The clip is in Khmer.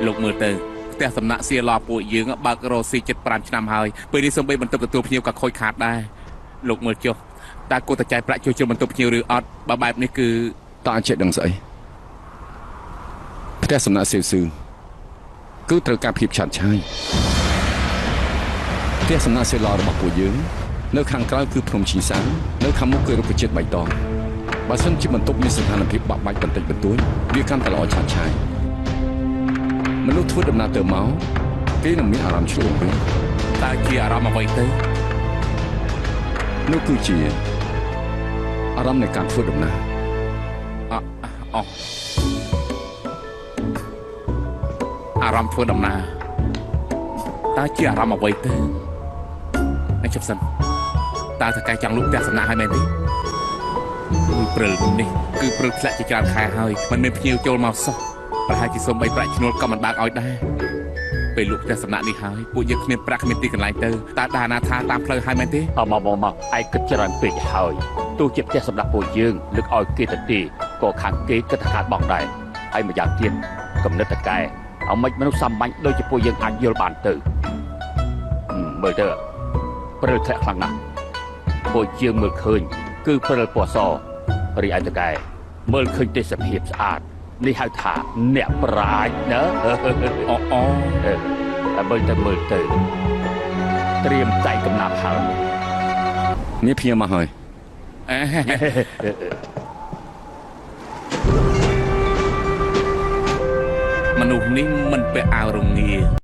លោកមើលទៅផ្ទះសំណាក់សៀឡពួកយើងបើករោស៊ីចិត្ត5ឆ្នាំហើយពេលនេះសូម្បីបន្ទប់ទទួលភ្ញៀវក៏ខូចខាតដែរលោកមើលចុះតើគួរតែចាយប្រាក់ជួយជ្រើបន្ទប់ភ្ញៀវឬអត់បើបែបនេះគឺតើអញ្ចេះដឹងស្អីផ្ទះសំណាក់សៀវស៊ឺគឺត្រូវការភាពឆាតឆាយផ្ទះសំណាក់សៀឡរបស់ពួកយើងនៅខាងក្រៅគឺភ្នំឈីសាំងនៅខាងមុខគឺរុក្ខជាតិបៃតងបើសិនជាបន្ទប់មានស្ថានភាពបាក់បាច់បន្តិចបន្តួចវាកាន់តែល្អឆាតឆាយមនុស្សធ្វើដំណើរទៅមកគេនឹងមានអារម្មណ៍ឆ្លងវិញតើជាអារម្មណ៍អ្វីទៅនោះគឺជាអារម្មណ៍នៃការធ្វើដំណើរអារម្មណ៍ធ្វើដំណើរតើជាអារម្មណ៍អ្វីទៅអញចាប់សិនតើតកែចង់លុបផ្ទះសំណាក់ឲ្យមែនទេព្រិលនេះគឺព្រិលធ្លាក់ជាច្រើនខែហើយមិនមានភ្ញៀវចូលមកសោះប្រហែលជាសូម្បីប្រាក់ឈ្នួលក៏មិនបើកឲ្យដែរពេលលុបផ្ទះសំណាក់នេះហើយពួកយើងគ្មានប្រាក់គ្មានទីកន្លែងទៅតើដាណាថាតាមផ្លូវឲ្យមែនទេមកឯងគិតច្រើនពេកហើយទោះជាផ្ទះសម្រាប់ពួកយើងលើកឲ្យគេទៅទីក៏ខាងគេគិតថាខាតបងដែរហើយម្យ៉ាងទៀតគំនិតតកែអមិនមនុស្សសាមញ្ញដូចជាពួកយើងអាចយល់បានទៅមើលទៅព្រិលធ្លាក់ខ្លាំងណាស់ពួកយើងមើលឃើញគឺព្រិលពណ៌សរីឯតកែមើលឃើញទេសភាពស្អាតនេះហៅថាអ្នកប្រាជ្ញណាតែមើលទៅត្រៀមចែកកំណាប់ហើយមានភ្ញៀវមកហើយមនុស្សនេះមិនពាក់អាវរងា